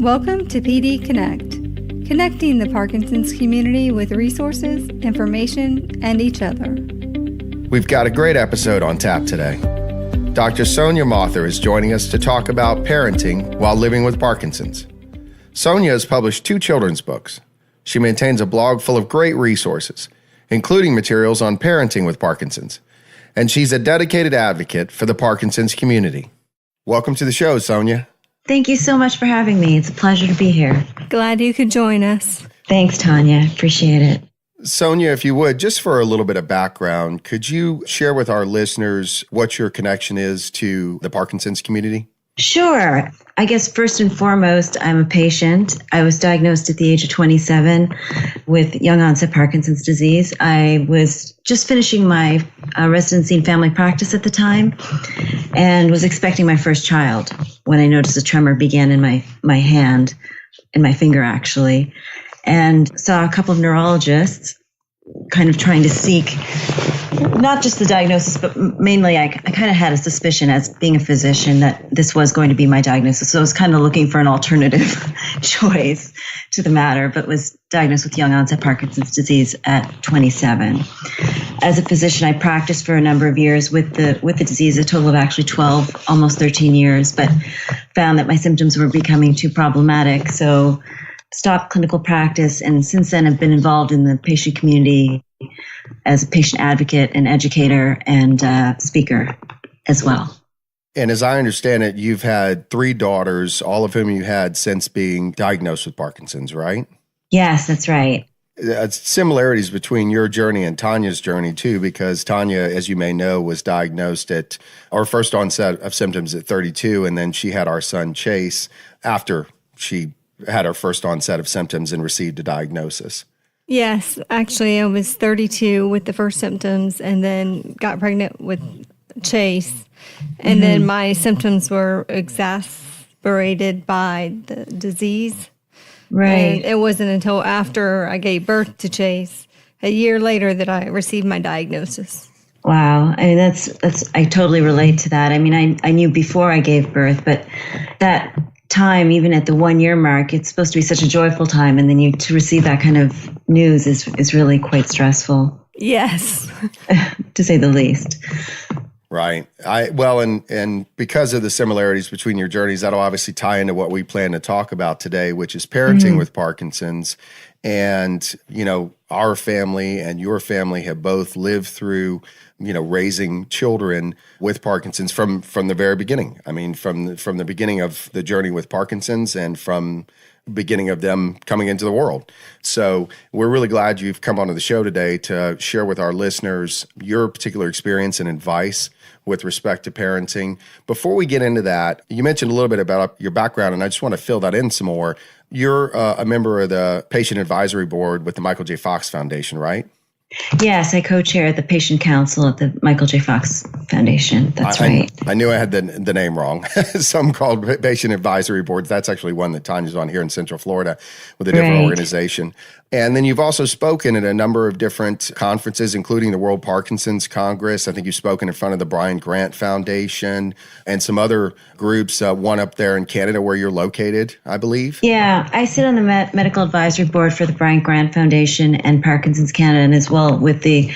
Welcome to PD Connect, connecting the Parkinson's community with resources, information, and each other. We've got a great episode on tap today. Dr. Soania Mathur is joining us to talk about parenting while living with Parkinson's. Sonia has published 2 children's books. She maintains a blog full of great resources, including materials on parenting with Parkinson's. And she's a dedicated advocate for the Parkinson's community. Welcome to the show, Sonia. Thank you so much for having me. It's a pleasure to be here. Glad you could join us. Thanks, Tanya. Appreciate it. Sonia, if you would, just for a little bit of background, could you share with our listeners what your connection is to the Parkinson's community? Sure. I guess first and foremost, I'm a patient. I was diagnosed at the age of 27 with young onset Parkinson's disease. I was just finishing my residency in family practice at the time and was expecting my first child when I noticed a tremor began in my hand, in my finger actually, and saw a couple of neurologists kind of trying to seek not just the diagnosis, but mainly I kind of had a suspicion as being a physician that this was going to be my diagnosis. So I was kind of looking for an alternative choice to the matter, but was diagnosed with young onset Parkinson's disease at 27. As a physician, I practiced for a number of years with the disease, a total of actually 12, almost 13 years, but found that my symptoms were becoming too problematic. So stopped clinical practice, and since then have been involved in the patient community as a patient advocate and educator and speaker as well. And as I understand it, you've had 3 daughters, all of whom you had since being diagnosed with Parkinson's, right? Yes, that's right. Similarities between your journey and Tanya's journey, too, because Tanya, as you may know, was diagnosed at our first onset of symptoms at 32, and then she had our son Chase after she had her first onset of symptoms and received a diagnosis. Yes, actually, I was 32 with the first symptoms and then got pregnant with Chase. And then my symptoms were exacerbated by the disease. Right. And it wasn't until after I gave birth to Chase, a year later, that I received my diagnosis. Wow. I mean, that's I totally relate to that. I mean, I knew before I gave birth, but that time, even at the 1-year mark, it's supposed to be such a joyful time, and then to receive that kind of news is really quite stressful. Yes. To say the least. Right. And because of the similarities between your journeys, that'll obviously tie into what we plan to talk about today, which is parenting with Parkinson's. And, our family and your family have both lived through, raising children with Parkinson's from the very beginning. I mean, from the beginning of the journey with Parkinson's and from beginning of them coming into the world. So we're really glad you've come onto the show today to share with our listeners your particular experience and advice with respect to parenting. Before we get into that, you mentioned a little bit about your background, and I just want to fill that in some more. You're a member of the Patient Advisory Board with the Michael J. Fox Foundation, right? Yes, I co-chair the Patient Council at the Michael J. Fox Foundation. That's right. I knew I had the name wrong. Some called Patient Advisory Boards. That's actually one that Tanya's on here in Central Florida with a different organization. And then you've also spoken at a number of different conferences, including the World Parkinson's Congress. I think you've spoken in front of the Brian Grant Foundation and some other groups, one up there in Canada where you're located, I believe. Yeah, I sit on the Medical Advisory Board for the Brian Grant Foundation and Parkinson's Canada, and as well with the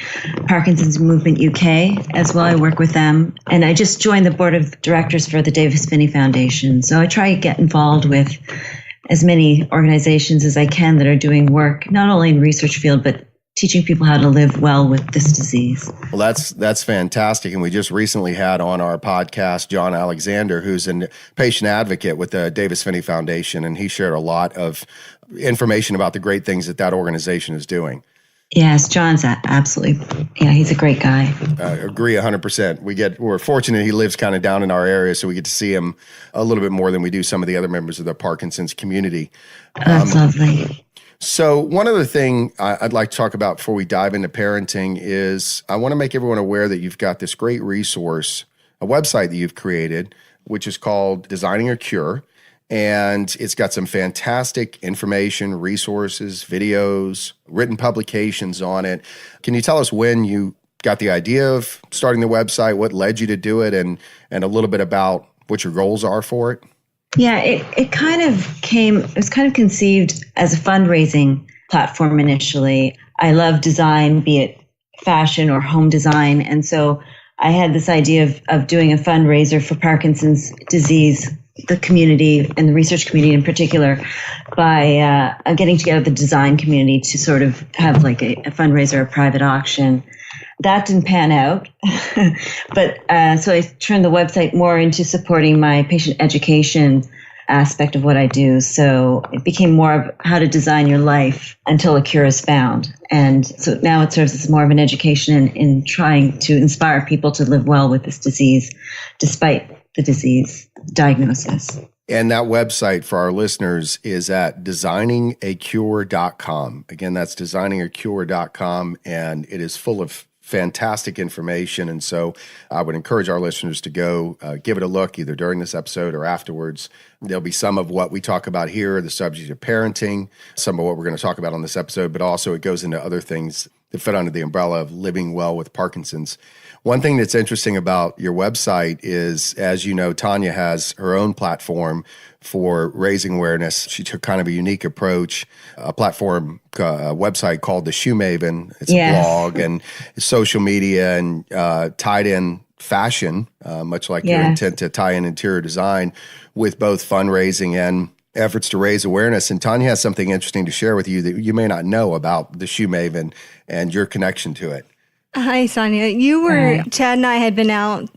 Parkinson's Movement UK as well. I work with them. And I just joined the board of directors for the Davis Finney Foundation. So I try to get involved with as many organizations as I can that are doing work, not only in research field, but teaching people how to live well with this disease. Well, that's fantastic. And we just recently had on our podcast John Alexander, who's a patient advocate with the Davis Finney Foundation, and he shared a lot of information about the great things that organization is doing. Yes, John's absolutely, he's a great guy. Agree 100%. We're fortunate he lives kind of down in our area, so we get to see him a little bit more than we do some of the other members of the Parkinson's community. That's lovely. So one other thing I'd like to talk about before we dive into parenting is I want to make everyone aware that you've got this great resource, a website that you've created, which is called Designing a Cure. And it's got some fantastic information, resources, videos, written publications on it. Can you tell us when you got the idea of starting the website, what led you to do it, and a little bit about what your goals are for it? Yeah, it kind of it was kind of conceived as a fundraising platform initially. I love design, be it fashion or home design. And so I had this idea of doing a fundraiser for Parkinson's disease, the community and the research community in particular, by getting together the design community to sort of have like a fundraiser, a private auction. That didn't pan out. But so I turned the website more into supporting my patient education aspect of what I do. So it became more of how to design your life until a cure is found. And so now it serves as more of an education in trying to inspire people to live well with this disease, despite the disease diagnosis. And that website for our listeners is at designingacure.com. Again, that's designingacure.com, and it is full of fantastic information. And so I would encourage our listeners to go give it a look either during this episode or afterwards. There'll be some of what we talk about here, the subject of parenting, some of what we're going to talk about on this episode, but also it goes into other things that fit under the umbrella of living well with Parkinson's. One thing that's interesting about your website is, as you know, Tanya has her own platform for raising awareness. She took kind of a unique approach, a platform, a website called The Shoe Maven. It's a blog and social media and tied in fashion, much like your intent to tie in interior design with both fundraising and efforts to raise awareness. And Tanya has something interesting to share with you that you may not know about The Shoe Maven and your connection to it. Hi, Sonia. Chad and I had been out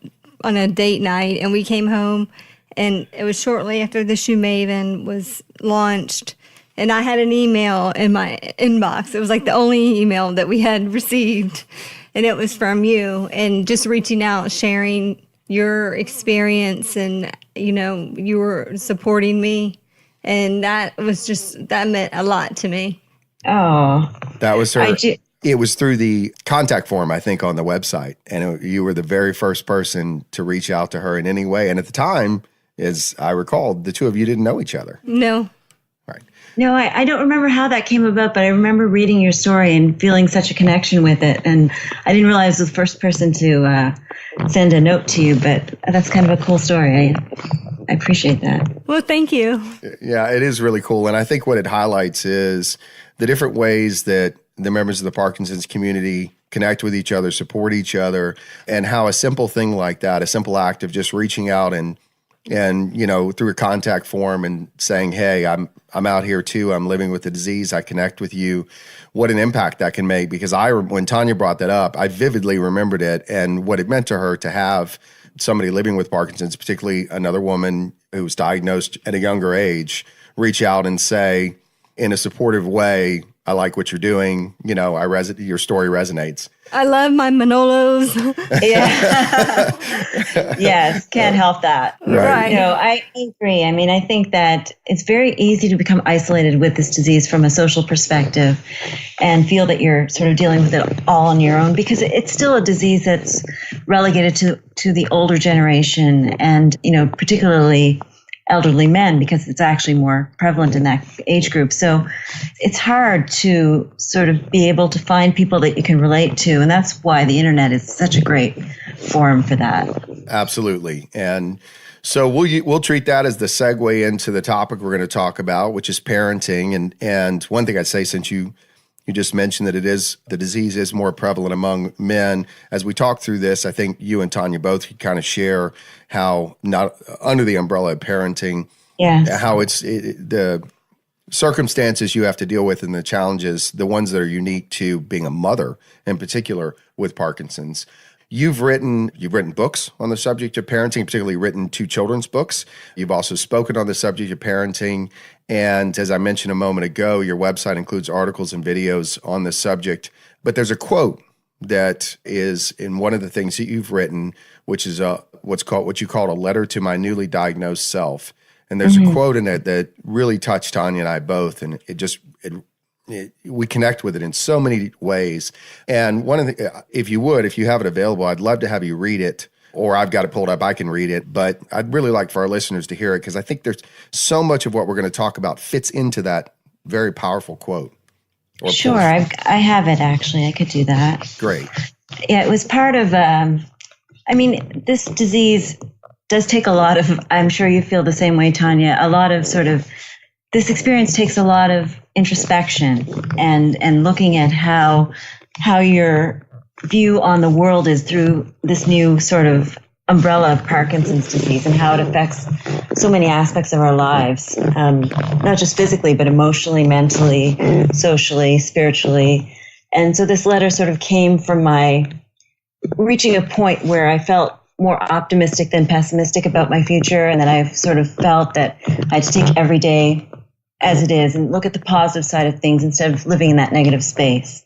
on a date night, and we came home, and it was shortly after the Shoe Maven was launched, and I had an email in my inbox. It was like the only email that we had received, and it was from you, and just reaching out, sharing your experience, and, you know, you were supporting me, and that meant a lot to me. Oh. That was her. It was through the contact form, I think, on the website. And you were the very first person to reach out to her in any way. And at the time, as I recalled, the two of you didn't know each other. No. Right. No, I don't remember how that came about, but I remember reading your story and feeling such a connection with it. And I didn't realize I was the first person to send a note to you, but that's kind of a cool story. I appreciate that. Well, thank you. Yeah, it is really cool. And I think what it highlights is the different ways that the members of the Parkinson's community connect with each other, support each other, and how a simple thing like that, a simple act of just reaching out and you know, through a contact form and saying, "Hey, I'm out here too. I'm living with the disease. I connect with you." What an impact that can make! Because when Tanya brought that up, I vividly remembered it and what it meant to her to have somebody living with Parkinson's, particularly another woman who was diagnosed at a younger age, reach out and say in a supportive way, "I like what you're doing. You know, your story resonates." I love my Manolos. Yeah. Yes, can't help that. Right. You know, I agree. I mean, I think that it's very easy to become isolated with this disease from a social perspective and feel that you're sort of dealing with it all on your own, because it's still a disease that's relegated to the older generation and, you know, particularly elderly men, because it's actually more prevalent in that age group. So it's hard to sort of be able to find people that you can relate to. And that's why the internet is such a great forum for that. Absolutely. And so we'll treat that as the segue into the topic we're going to talk about, which is parenting. And one thing I'd say, since you just mentioned that the disease is more prevalent among men. As we talk through this, I think you and Tanya both could kind of share how, not under the umbrella of parenting, how the circumstances you have to deal with and the challenges, the ones that are unique to being a mother in particular with Parkinson's. You've written books on the subject of parenting, particularly written 2 children's books. You've also spoken on the subject of parenting. And as I mentioned a moment ago, your website includes articles and videos on the subject. But there's a quote that is in one of the things that you've written, which is what you call a letter to my newly diagnosed self. And there's a quote in it that really touched Tanya and I both, and we connect with it in so many ways. And one of the, if you have it available, I'd love to have you read it, or I've got it pulled up, I can read it. But I'd really like for our listeners to hear it, because I think there's so much of what we're going to talk about fits into that very powerful quote. Sure, I have it actually. I could do that. Great. Yeah, it was part of, this disease does take a lot of, I'm sure you feel the same way, Tanya, a lot of this experience takes a lot of introspection and looking at how your view on the world is through this new sort of umbrella of Parkinson's disease and how it affects so many aspects of our lives, not just physically, but emotionally, mentally, socially, spiritually. And so this letter sort of came from my reaching a point where I felt more optimistic than pessimistic about my future, and that I've sort of felt that I had to take every day as it is and look at the positive side of things instead of living in that negative space.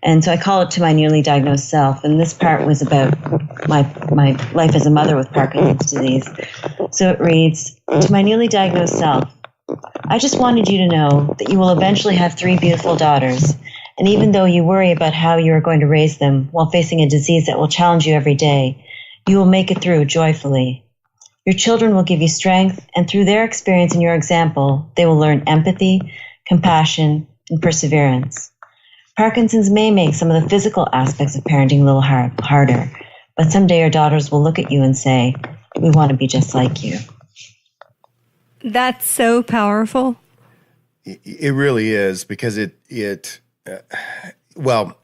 And so I call it To My Newly Diagnosed Self. And this part was about my life as a mother with Parkinson's disease. So it reads, To my newly diagnosed self, I just wanted you to know that you will eventually have 3 beautiful daughters. And even though you worry about how you are going to raise them while facing a disease that will challenge you every day, you will make it through joyfully. Your children will give you strength, and through their experience and your example, they will learn empathy, compassion, and perseverance. Parkinson's may make some of the physical aspects of parenting a little harder, but someday your daughters will look at you and say, we want to be just like you. That's so powerful. It really is, because well,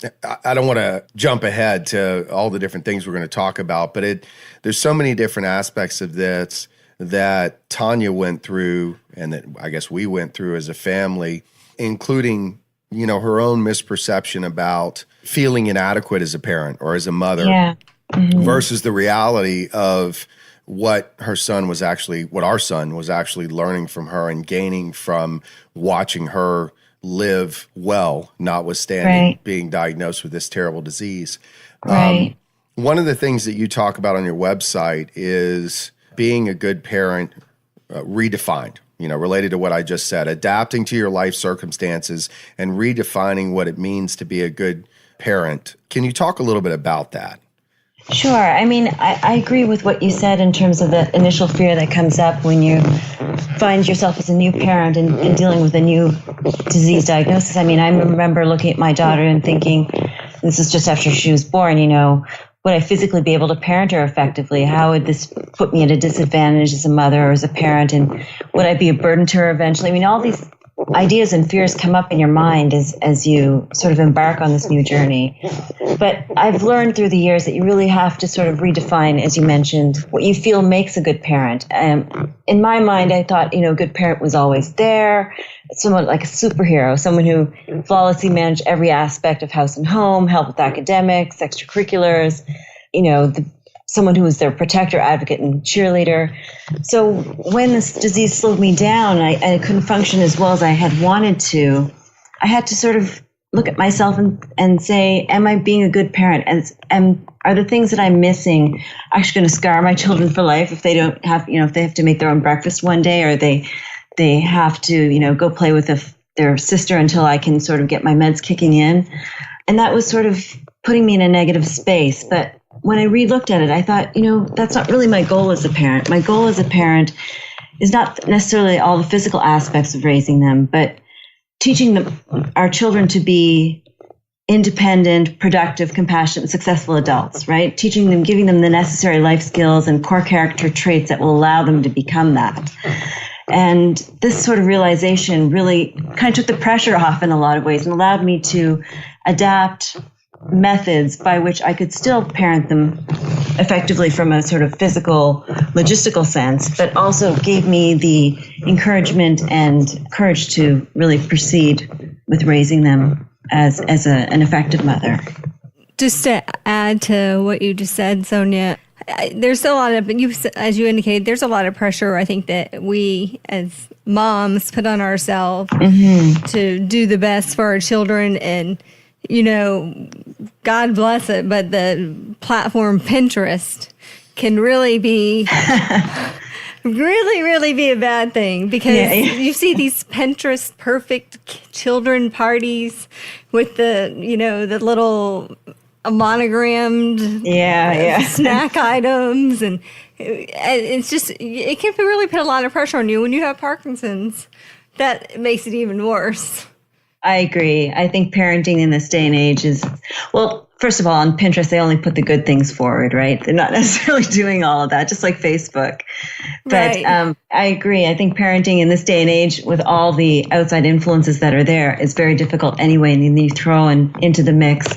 I don't want to jump ahead to all the different things we're going to talk about, but there's so many different aspects of this that Tanya went through and that I guess we went through as a family, including, her own misperception about feeling inadequate as a parent or as a mother, yeah. Mm-hmm. versus the reality of what our son was actually learning from her and gaining from watching her live well, notwithstanding being diagnosed with this terrible disease. Right. One of the things that you talk about on your website is being a good parent redefined, related to what I just said, adapting to your life circumstances and redefining what it means to be a good parent. Can you talk a little bit about that? Sure. I mean, I agree with what you said in terms of the initial fear that comes up when you find yourself as a new parent and dealing with a new disease diagnosis. I mean, I remember looking at my daughter and thinking, this is just after she was born, would I physically be able to parent her effectively? How would this put me at a disadvantage as a mother or as a parent? And would I be a burden to her eventually? I mean, all these ideas and fears come up in your mind as you sort of embark on this new journey. But I've learned through the years that you really have to sort of redefine, as you mentioned, what you feel makes a good parent. In my mind, I thought, good parent was always there, somewhat like a superhero, someone who flawlessly managed every aspect of house and home, helped with academics, extracurriculars, someone who was their protector, advocate, and cheerleader. So when this disease slowed me down, I couldn't function as well as I had wanted to. I had to sort of look at myself and say, am I being a good parent? And are the things that I'm missing actually going to scar my children for life if they don't have, if they have to make their own breakfast one day, or they have to, go play with their sister until I can sort of get my meds kicking in. And that was sort of putting me in a negative space. But when I re-looked at it, I thought, that's not really my goal as a parent. My goal as a parent is not necessarily all the physical aspects of raising them, but teaching our children to be independent, productive, compassionate, successful adults, right? Teaching them, giving them the necessary life skills and core character traits that will allow them to become that. And this sort of realization really kind of took the pressure off in a lot of ways and allowed me to adapt methods by which I could still parent them effectively from a sort of physical, logistical sense, but also gave me the encouragement and courage to really proceed with raising them as an effective mother. Just to add to what you just said, Sonia, there's a lot of, as you indicated, there's a lot of pressure, I think, that we as moms put on ourselves to do the best for our children. And God bless it, but the platform Pinterest can really be, really be a bad thing, because you see these Pinterest perfect children parties with the little monogrammed snack items. And it's just, it can really put a lot of pressure on you when you have Parkinson's. That makes it even worse. I agree. I think parenting in this day and age is, well, first of all, on Pinterest, they only put the good things forward, right? They're not necessarily doing all of that, just like Facebook. But Right. I agree. I think parenting in this day and age, with all the outside influences that are there, is very difficult anyway. And then you throw into the mix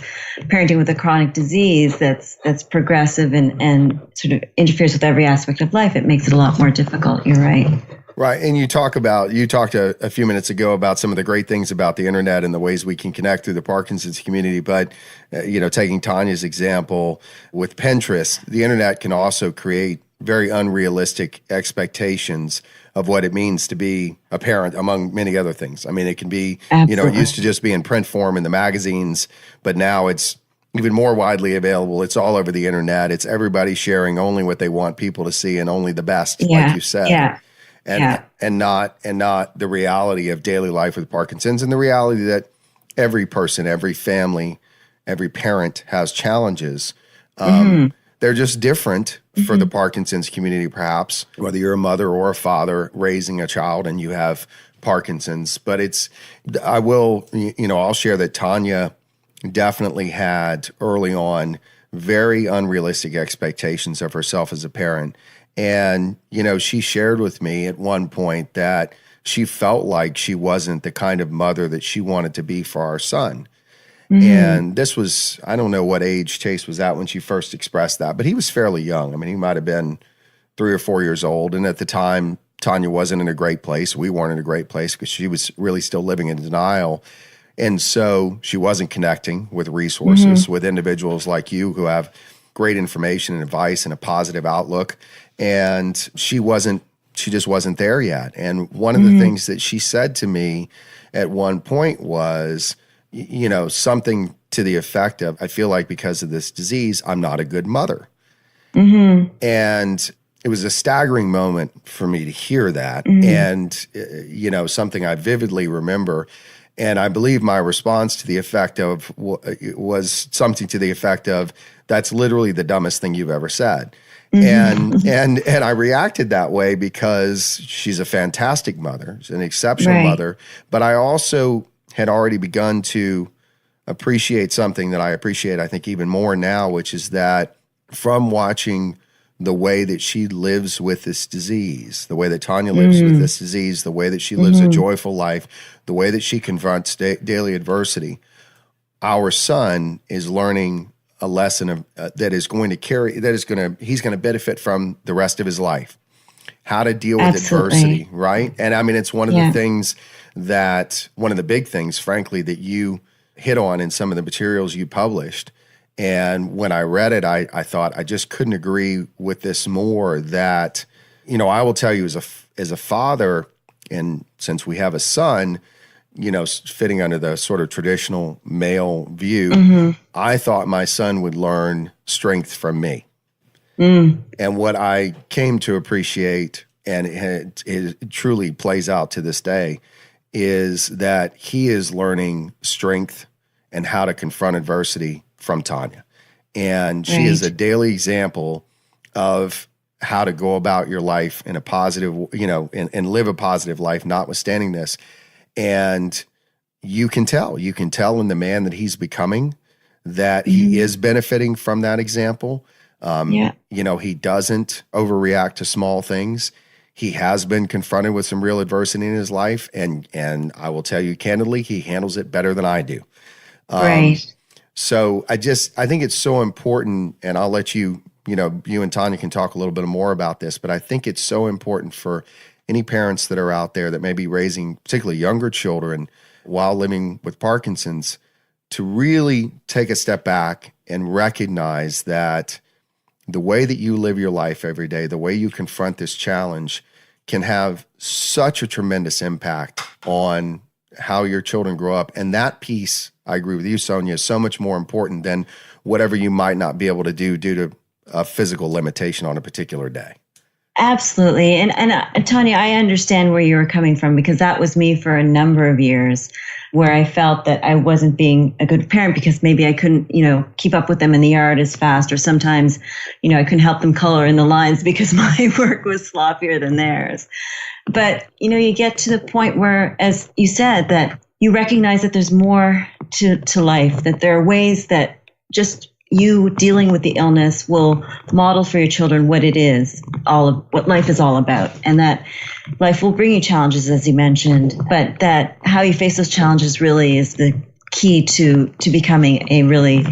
parenting with a chronic disease that's progressive and sort of interferes with every aspect of life. It makes it a lot more difficult. You're right. Right. And you talked a few minutes ago about some of the great things about the internet and the ways we can connect through the Parkinson's community. But, taking Tanya's example with Pinterest, the internet can also create very unrealistic expectations of what it means to be a parent, among many other things. I mean, it can be, it used to just be in print form in the magazines, but now it's even more widely available. It's all over the internet. It's everybody sharing only what they want people to see and only the best, like you said. Yeah. And not the reality of daily life with Parkinson's, and the reality that every person, every family, every parent has challenges. They're just different for the Parkinson's community, perhaps, whether you're a mother or a father raising a child and you have Parkinson's. But I'll share that Tanya definitely had early on very unrealistic expectations of herself as a parent. And, she shared with me at one point that she felt like she wasn't the kind of mother that she wanted to be for our son. And this was, I don't know what age Chase was at when she first expressed that, but he was fairly young. I mean, he might have been 3 or 4 years old. And at the time, Tanya wasn't in a great place. We weren't in a great place because she was really still living in denial. And so she wasn't connecting with resources, with individuals like you who have great information and advice and a positive outlook. And she just wasn't there yet. And one of the things that she said to me at one point was, something to the effect of, I feel like because of this disease, I'm not a good mother. And it was a staggering moment for me to hear that. And, something I vividly remember. And I believe my response to the effect of was something to the effect of, that's literally the dumbest thing you've ever said. And I reacted that way because she's a fantastic mother, she's an exceptional mother. But I also had already begun to appreciate something that I appreciate, I think, even more now, which is that from watching the way that she lives with this disease, the way that Tanya lives with this disease, the way that she lives a joyful life, the way that she confronts daily adversity, our son is learning a lesson of he's going to benefit from the rest of his life. How to deal with adversity, right? And I mean, it's one of the things one of the big things, frankly, that you hit on in some of the materials you published. And when I read it, I thought I just couldn't agree with this more. That, I will tell you as a father, and since we have a son, fitting under the sort of traditional male view, I thought my son would learn strength from me. And what I came to appreciate, and it truly plays out to this day, is that he is learning strength and how to confront adversity from Tanya. And she is a daily example of how to go about your life in a positive, and live a positive life, notwithstanding this. And you can tell in the man that he's becoming that he is benefiting from that example. He doesn't overreact to small things. He has been confronted with some real adversity in his life. And I will tell you candidly, he handles it better than I do. So I think it's so important, and I'll let you and Tanya can talk a little bit more about this, but I think it's so important for any parents that are out there that may be raising particularly younger children while living with Parkinson's to really take a step back and recognize that the way that you live your life every day, the way you confront this challenge can have such a tremendous impact on how your children grow up. And that piece, I agree with you, Sonia, is so much more important than whatever you might not be able to do due to a physical limitation on a particular day. Absolutely. And Tanya, I understand where you were coming from, because that was me for a number of years, where I felt that I wasn't being a good parent because maybe I couldn't, keep up with them in the yard as fast, or sometimes, I couldn't help them color in the lines because my work was sloppier than theirs. But, you get to the point where, as you said, that you recognize that there's more to life, that there are ways that just you dealing with the illness will model for your children what it is, what life is all about, and that life will bring you challenges, as you mentioned, but that how you face those challenges really is the key to becoming a really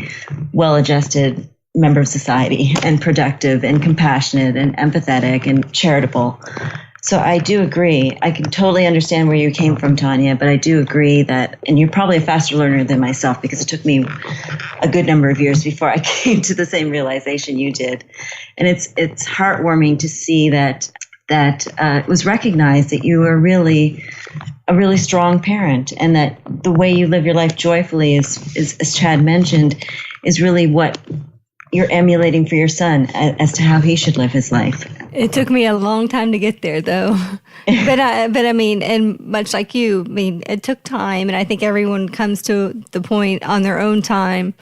well-adjusted member of society, and productive and compassionate and empathetic and charitable. So I do agree. I can totally understand where you came from, Tanya, but I do agree that, and you're probably a faster learner than myself, because it took me a good number of years before I came to the same realization you did. And it's heartwarming to see that it was recognized that you were really a really strong parent, and that the way you live your life joyfully is as Chad mentioned, is really what you're emulating for your son as to how he should live his life. It took me a long time to get there, though. but I mean, and much like you, I mean, it took time, and I think everyone comes to the point on their own time.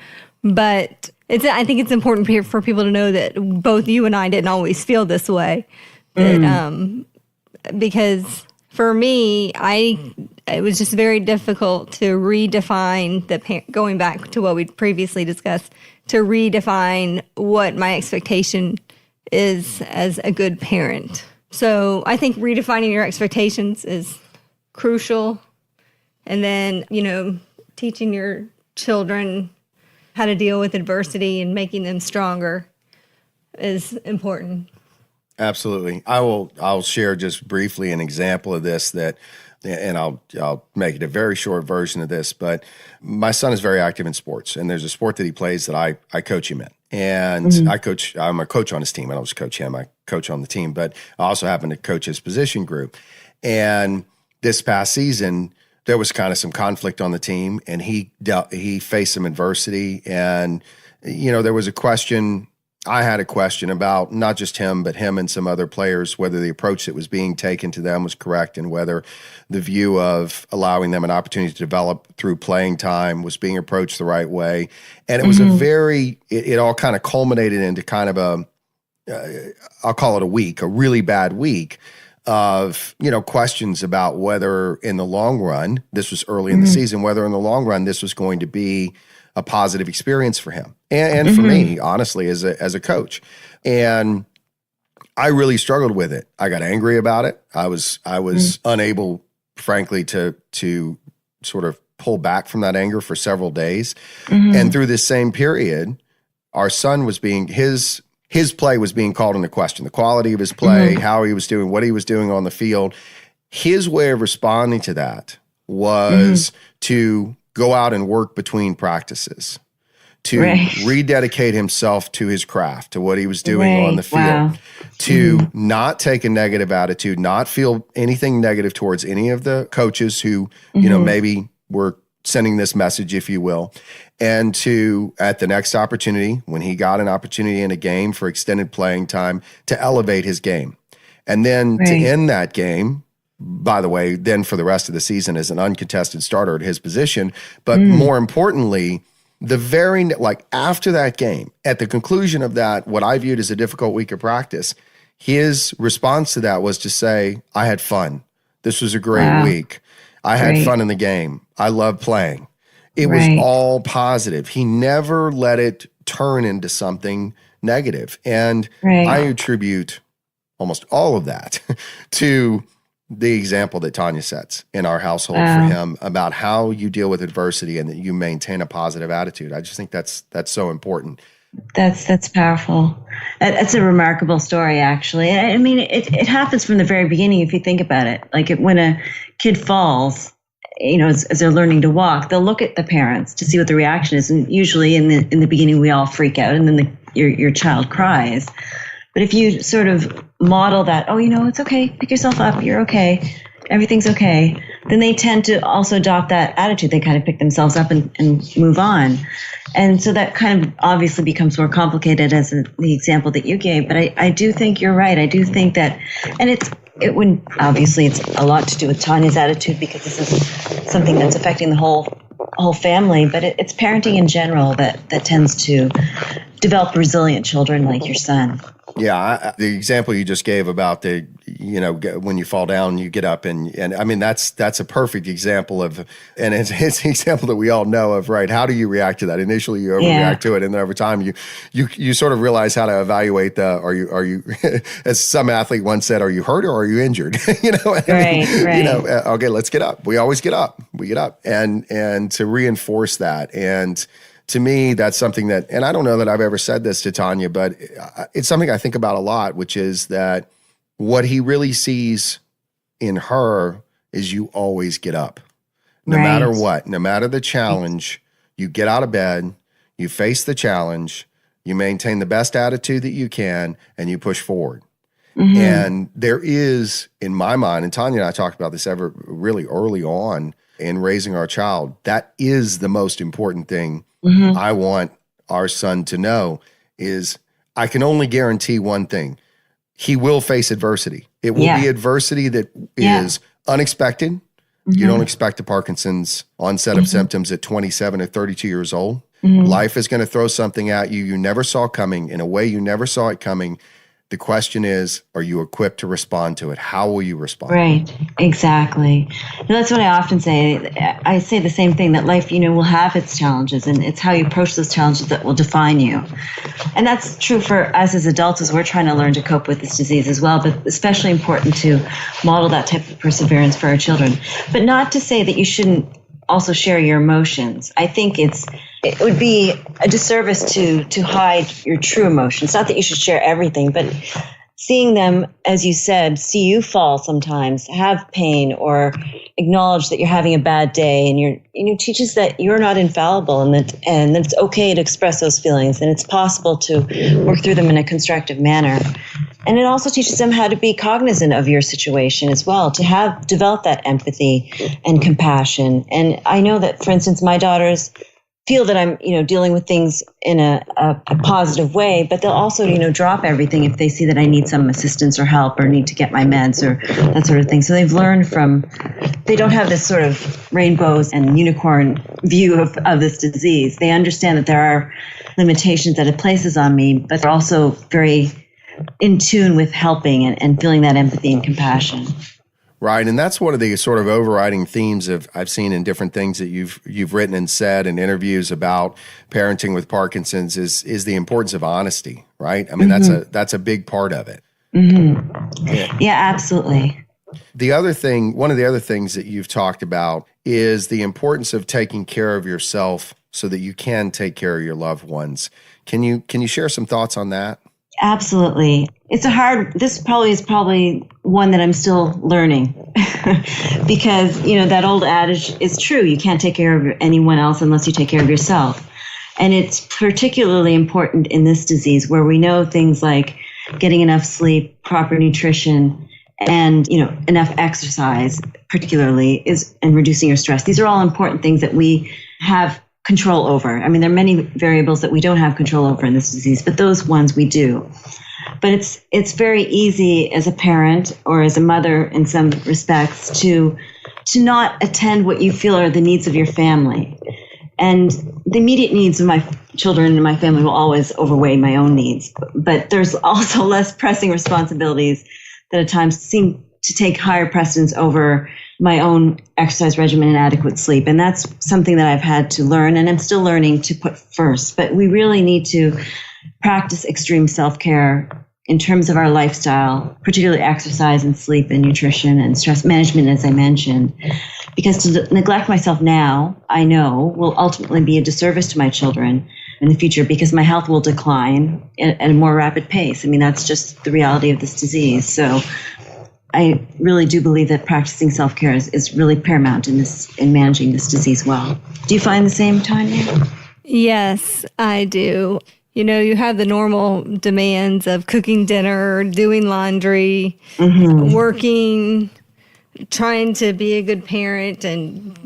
But I think it's important for people to know that both you and I didn't always feel this way. That, because for me, it was just very difficult to redefine going back to what we previously discussed, to redefine what my expectation is as a good parent. So I think redefining your expectations is crucial. And then, teaching your children how to deal with adversity and making them stronger is important. Absolutely. I'll share just briefly an example of this and I'll make it a very short version of this, but my son is very active in sports, and there's a sport that he plays that I coach him in. And I'm a coach on his team. I don't just coach him, I coach on the team, but I also happen to coach his position group. And this past season, there was kind of some conflict on the team, and he faced some adversity. And, there was I had a question about not just him, but him and some other players, whether the approach that was being taken to them was correct, and whether the view of allowing them an opportunity to develop through playing time was being approached the right way. And it was it all kind of culminated into kind of I'll call it a really bad week of, questions about whether in the long run, this was early in the season, whether in the long run this was going to be a positive experience for him and for me, honestly, as a coach. And I really struggled with it. I got angry about it. I was unable, frankly, to sort of pull back from that anger for several days. And through this same period, our son was his play was being called into question. The quality of his play, how he was doing, what he was doing on the field. His way of responding to that was to go out and work between practices, to rededicate himself to his craft, to what he was doing on the field, to not take a negative attitude, not feel anything negative towards any of the coaches who, maybe were sending this message, if you will, and to, at the next opportunity, when he got an opportunity in a game for extended playing time, to elevate his game. And then to end that game, by the way, then for the rest of the season as an uncontested starter at his position. But more importantly, after that game, at the conclusion of that, what I viewed as a difficult week of practice, his response to that was to say, I had fun. This was a great week. I had fun in the game. I love playing. It was all positive. He never let it turn into something negative. And I attribute almost all of that to the example that Tanya sets in our household for him about how you deal with adversity and that you maintain a positive attitude. I just think that's so important. That's powerful. That's a remarkable story, actually. I mean, it happens from the very beginning if you think about it. Like when a kid falls, as they're learning to walk, they'll look at the parents to see what the reaction is. And usually in the beginning, we all freak out, and then your child cries. But if you sort of model that, it's okay, pick yourself up, you're okay, everything's okay, then they tend to also adopt that attitude. They kind of pick themselves up and move on. And so that kind of obviously becomes more complicated as the example that you gave. But I do think you're right. I do think that, and it's a lot to do with Tanya's attitude, because this is something that's affecting the whole family, but it's parenting in general that tends to develop resilient children like your son. Yeah, the example you just gave about when you fall down, you get up, and I mean that's a perfect example of, and it's an example that we all know of, right? How do you react to that? Initially, you overreact to it, and then over time, you sort of realize how to evaluate are you as some athlete once said, are you hurt or are you injured? Right. Okay, let's get up. We always get up. We get up, and to reinforce that. And to me, that's something that, and I don't know that I've ever said this to Tanya, but it's something I think about a lot, which is that what he really sees in her is you always get up. No matter what, no matter the challenge, you get out of bed, you face the challenge, you maintain the best attitude that you can, and you push forward. Mm-hmm. And there is, in my mind, and Tanya and I talked about this really early on in raising our child, that is the most important thing I want our son to know is I can only guarantee one thing. He will face adversity. It will be adversity that is unexpected. You don't expect a Parkinson's onset of symptoms at 27 or 32 years old. Life is going to throw something at you never saw coming in a way you never saw it coming. The question is, are you equipped to respond to it? How will you respond? Right, exactly. And that's what I often say. I say the same thing, that life, will have its challenges, and it's how you approach those challenges that will define you. And that's true for us as adults as we're trying to learn to cope with this disease as well, but especially important to model that type of perseverance for our children. But not to say that you shouldn't also share your emotions. I think it would be a disservice to hide your true emotions. Not that you should share everything, but seeing them, as you said, see you fall sometimes, have pain, or acknowledge that you're having a bad day, and teaches that you're not infallible, and that it's okay to express those feelings, and it's possible to work through them in a constructive manner. And it also teaches them how to be cognizant of your situation as well, to develop that empathy and compassion. And I know that, for instance, my daughters feel that I'm, dealing with things in a positive way, but they'll also, drop everything if they see that I need some assistance or help or need to get my meds or that sort of thing. So they've learned they don't have this sort of rainbows and unicorn view of this disease. They understand that there are limitations that it places on me, but they're also very in tune with helping and feeling that empathy and compassion. Right, and that's one of the sort of overriding themes I've seen in different things that you've written and said in interviews about parenting with Parkinson's is the importance of honesty, right? I mean, that's a big part of it. Yeah, absolutely. One of the other things that you've talked about is the importance of taking care of yourself so that you can take care of your loved ones. Can you share some thoughts on that? Absolutely. This is probably one that I'm still learning because, that old adage is true. You can't take care of anyone else unless you take care of yourself. And it's particularly important in this disease where we know things like getting enough sleep, proper nutrition, and, enough exercise particularly and reducing your stress. These are all important things that we have control over. I mean, there are many variables that we don't have control over in this disease, but those ones we do. But it's very easy as a parent or as a mother in some respects to not attend what you feel are the needs of your family. And the immediate needs of my children and my family will always overweigh my own needs. But there's also less pressing responsibilities that at times seem to take higher precedence over my own exercise regimen and adequate sleep. And that's something that I've had to learn, and I'm still learning to put first. But we really need to practice extreme self-care in terms of our lifestyle, particularly exercise and sleep and nutrition and stress management, as I mentioned. Because to neglect myself now, I know, will ultimately be a disservice to my children in the future because my health will decline at a more rapid pace. I mean, that's just the reality of this disease. So I really do believe that practicing self-care is really paramount in managing this disease well. Do you find the same, Tanya? Yes, I do. You have the normal demands of cooking dinner, doing laundry, working, trying to be a good parent, and,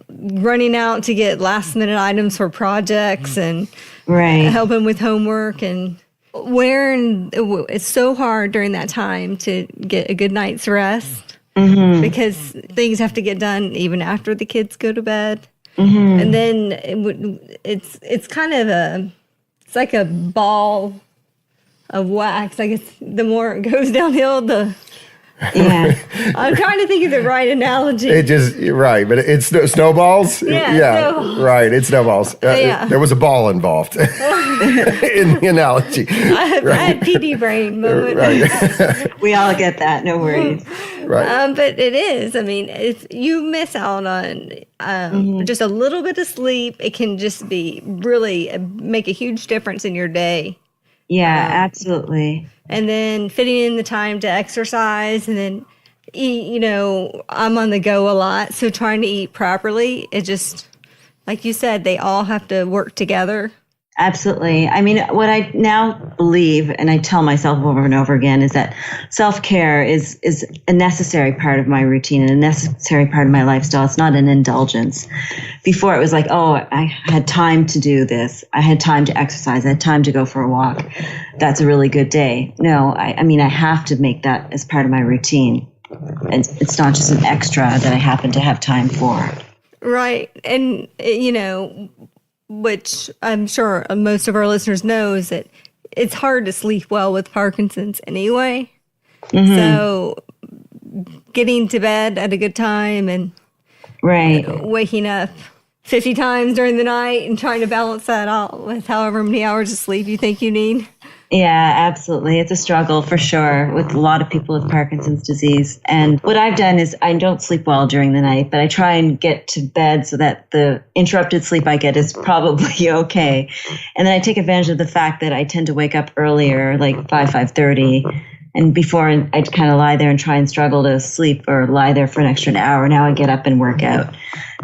running out to get last-minute items for projects and helping with homework and it's so hard during that time to get a good night's rest because things have to get done even after the kids go to bed. And then it's kind of it's like a ball of wax. I guess the more it goes downhill, the Yeah. I'm trying to think of the right analogy. It just, right, but it's snowballs? Yeah, snowballs. Right, it's snowballs. Yeah. There was a ball involved in the analogy. I had PD brain moment. Right. We all get that. No worries. Right. But it is. I mean, if you miss out on just a little bit of sleep, it can just be really make a huge difference in your day. Yeah, absolutely. And then fitting in the time to exercise, and then eat, I'm on the go a lot. So trying to eat properly, it just, like you said, they all have to work together. Absolutely. I mean, what I now believe, and I tell myself over and over again, is that self-care is a necessary part of my routine and a necessary part of my lifestyle. It's not an indulgence. Before it was like, oh, I had time to do this. I had time to exercise. I had time to go for a walk. That's a really good day. No, I mean, I have to make that as part of my routine. It's not just an extra that I happen to have time for. Right. And, which I'm sure most of our listeners know, is that it's hard to sleep well with Parkinson's anyway. Mm-hmm. So getting to bed at a good time and waking up 50 times during the night and trying to balance that out with however many hours of sleep you think you need. Yeah, absolutely. It's a struggle for sure with a lot of people with Parkinson's disease. And what I've done is I don't sleep well during the night, but I try and get to bed so that the interrupted sleep I get is probably okay. And then I take advantage of the fact that I tend to wake up earlier, like 5:30. And before I'd kind of lie there and try and struggle to sleep or lie there for an extra hour. Now I get up and work out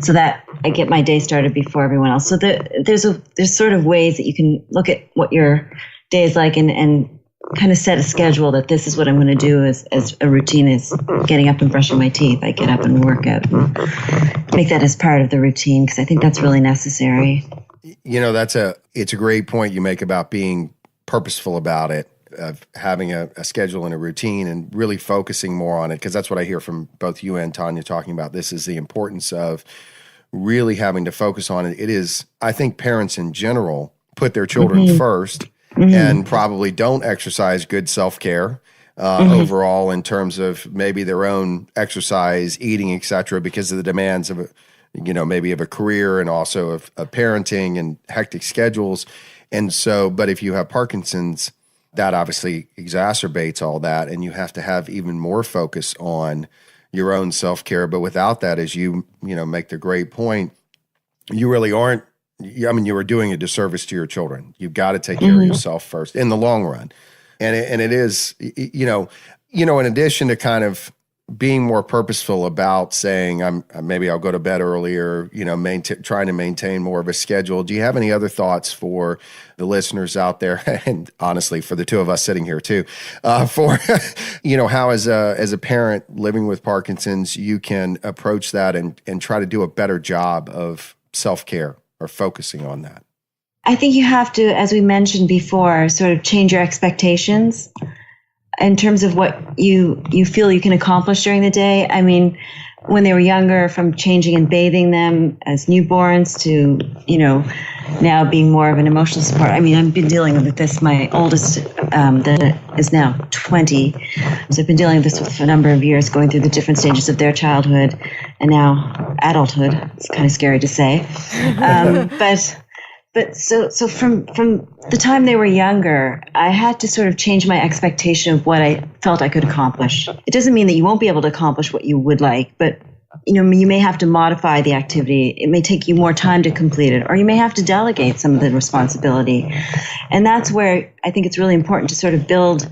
so that I get my day started before everyone else. So there's sort of ways that you can look at what your day is like and kind of set a schedule that this is what I'm going to do as a routine is getting up and brushing my teeth. I get up and work out and make that as part of the routine because I think that's really necessary. It's a great point you make about being purposeful about it, of having a schedule and a routine and really focusing more on it, because that's what I hear from both you and Tanya talking about. This is the importance of really having to focus on it. It is, I think parents in general put their children first and probably don't exercise good self-care overall in terms of maybe their own exercise, eating, et cetera, because of the demands of, maybe of a career and also of parenting and hectic schedules. And so, but if you have Parkinson's, that obviously exacerbates all that, and you have to have even more focus on your own self-care. But without that, as you make the great point, you really aren't. I mean, you are doing a disservice to your children. You've got to take care of yourself first in the long run, and it is in addition to kind of being more purposeful about saying maybe I'll go to bed earlier, trying to maintain more of a schedule. Do you have any other thoughts for the listeners out there, and honestly for the two of us sitting here too, for how as a parent living with Parkinson's you can approach that and try to do a better job of self-care or focusing on that? I think you have to, as we mentioned before, sort of change your expectations in terms of what you feel you can accomplish during the day. I mean, when they were younger, from changing and bathing them as newborns to, now being more of an emotional support. I mean, I've been dealing with this. My oldest that is now 20. So I've been dealing with this for a number of years, going through the different stages of their childhood and now adulthood. It's kind of scary to say. But so from the time they were younger, I had to sort of change my expectation of what I felt I could accomplish. It doesn't mean that you won't be able to accomplish what you would like, but you may have to modify the activity. It may take you more time to complete it, or you may have to delegate some of the responsibility. And that's where I think it's really important to sort of build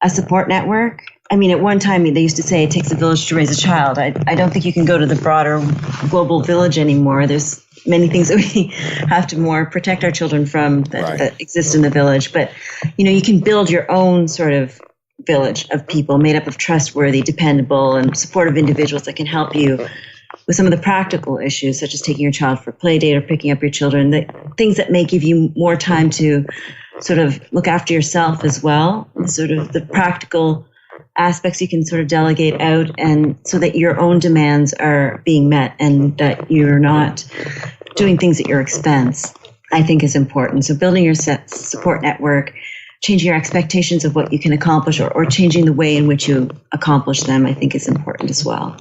a support network. I mean, at one time they used to say it takes a village to raise a child. I don't think you can go to the broader global village anymore. There's many things that we have to more protect our children from that exist in the village. But, you can build your own sort of village of people made up of trustworthy, dependable, and supportive individuals that can help you with some of the practical issues, such as taking your child for a play date or picking up your children, the things that may give you more time to sort of look after yourself as well, and sort of the practical aspects you can sort of delegate out, and so that your own demands are being met and that you're not doing things at your expense, I think is important. So building your support network, changing your expectations of what you can accomplish or changing the way in which you accomplish them, I think is important as well.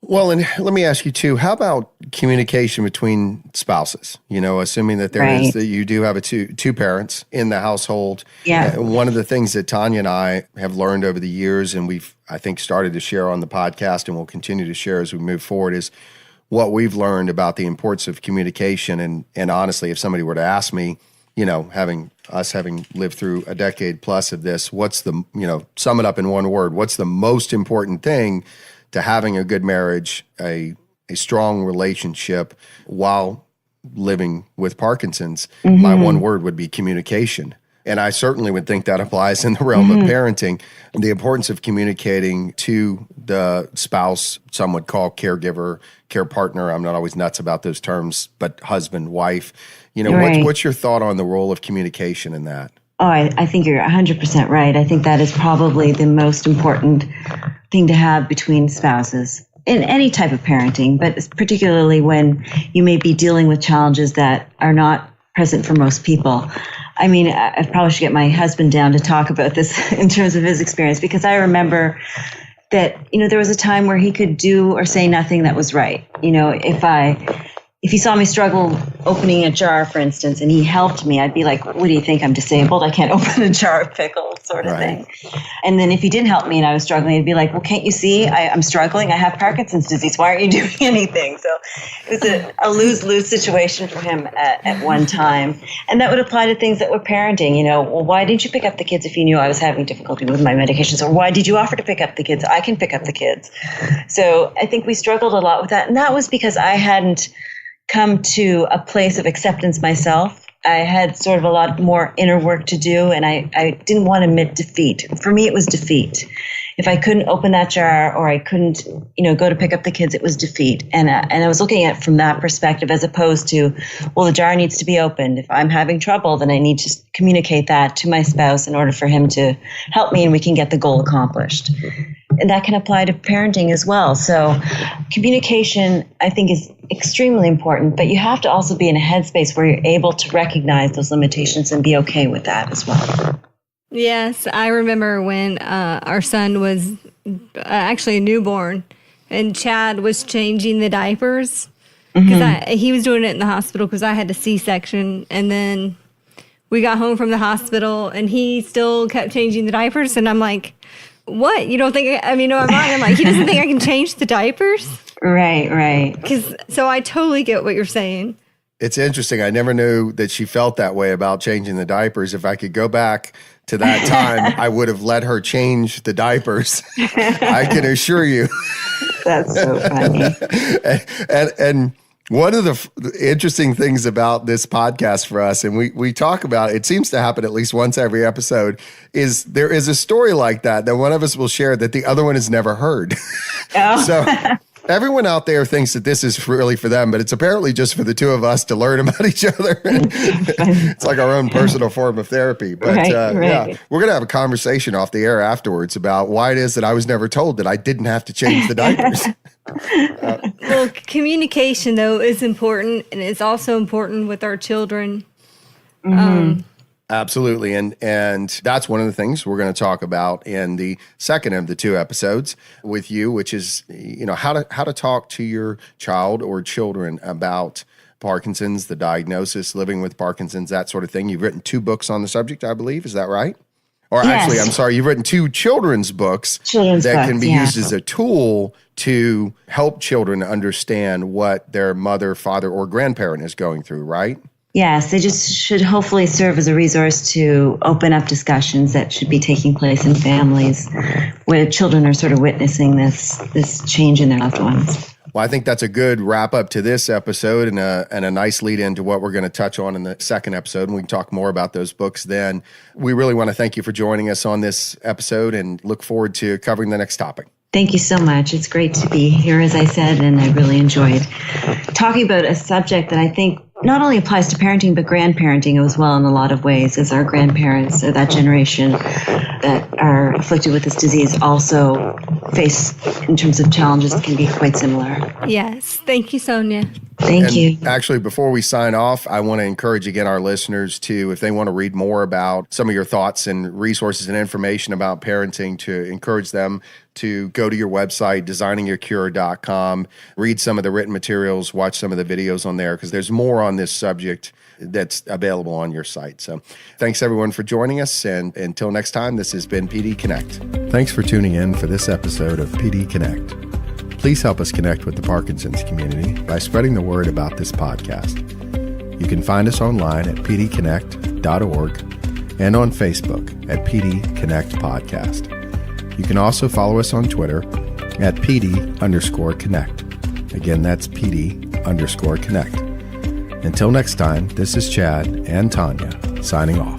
Well, and let me ask you too, how about communication between spouses? Assuming that that you do have two parents in the household. Yeah. One of the things that Tanya and I have learned over the years, and we've, I think, started to share on the podcast and will continue to share as we move forward, is what we've learned about the importance of communication. And honestly, if somebody were to ask me, having lived through a decade plus of this, what's the, sum it up in one word, what's the most important thing to having a good marriage, a strong relationship while living with Parkinson's? My one word would be communication. And I certainly would think that applies in the realm of parenting. The importance of communicating to the spouse, some would call caregiver, care partner. I'm not always nuts about those terms, but husband, wife. What's your thought on the role of communication in that? Oh, I think you're 100% right. I think that is probably the most important thing to have between spouses in any type of parenting, but particularly when you may be dealing with challenges that are not present for most people. I mean, I probably should get my husband down to talk about this in terms of his experience, because I remember that, there was a time where he could do or say nothing that was right. If he saw me struggle opening a jar, for instance, and he helped me, I'd be like, what do you think? I'm disabled. I can't open a jar of pickles, sort of thing. And then if he didn't help me and I was struggling, he'd be like, well, can't you see I'm struggling? I have Parkinson's disease. Why aren't you doing anything? So it was a lose-lose situation for him at one time. And that would apply to things that were parenting. Well, why didn't you pick up the kids if you knew I was having difficulty with my medications? Or why did you offer to pick up the kids? I can pick up the kids. So I think we struggled a lot with that. And that was because I hadn't come to a place of acceptance myself. I had sort of a lot more inner work to do, and I didn't want to admit defeat. For me, it was defeat. If I couldn't open that jar or I couldn't, go to pick up the kids, it was defeat. And I was looking at it from that perspective, as opposed to, well, the jar needs to be opened. If I'm having trouble, then I need to communicate that to my spouse in order for him to help me and we can get the goal accomplished. And that can apply to parenting as well. So communication, I think, is extremely important, but you have to also be in a headspace where you're able to recognize those limitations and be okay with that as well. Yes, I remember when our son was actually a newborn and Chad was changing the diapers because he was doing it in the hospital because I had a C-section, and then we got home from the hospital and he still kept changing the diapers, and I'm like, what? You don't think, in my mind, I'm like, he doesn't think I can change the diapers? Right. So I totally get what you're saying. It's interesting. I never knew that she felt that way about changing the diapers. If I could go back to that time, I would have let her change the diapers. I can assure you. That's so funny. And one of the interesting things about this podcast for us, and we talk about it seems to happen at least once every episode, is there is a story like that one of us will share that the other one has never heard. Oh. So everyone out there thinks that this is really for them, but it's apparently just for the two of us to learn about each other. It's like our own personal form of therapy. But right. Yeah, we're going to have a conversation off the air afterwards about why it is that I was never told that I didn't have to change the diapers. Well, communication, though, is important, and it's also important with our children. Absolutely. And that's one of the things we're going to talk about in the second of the two episodes with you, which is, how to talk to your child or children about Parkinson's, the diagnosis, living with Parkinson's, that sort of thing. You've written 2 books on the subject, I believe. Is that right? Or yes. Actually, I'm sorry, you've written 2 children's books that can be used as a tool to help children understand what their mother, father, or grandparent is going through, right? Yes, they just should hopefully serve as a resource to open up discussions that should be taking place in families where children are sort of witnessing this change in their loved ones. Well, I think that's a good wrap up to this episode and a nice lead into what we're going to touch on in the second episode. And we can talk more about those books then. We really want to thank you for joining us on this episode and look forward to covering the next topic. Thank you so much. It's great to be here, as I said, and I really enjoyed talking about a subject that I think not only applies to parenting, but grandparenting as well in a lot of ways, as our grandparents or that generation that are afflicted with this disease also face in terms of challenges that can be quite similar. Yes. Thank you, Sonia. Thank you. Actually, before we sign off, I want to encourage again our listeners to, if they want to read more about some of your thoughts and resources and information about parenting, to encourage them to go to your website, designingyourecure.com, read some of the written materials, watch some of the videos on there, because there's more on this subject that's available on your site. So thanks everyone for joining us. And until next time, this has been PD Connect. Thanks for tuning in for this episode of PD Connect. Please help us connect with the Parkinsons community by spreading the word about this podcast. You can find us online at pdconnect.org and on Facebook at PD Connect Podcast. You can also follow us on Twitter at PD_Connect. Again, that's PD_Connect. Until next time, this is Chad and Tanya signing off.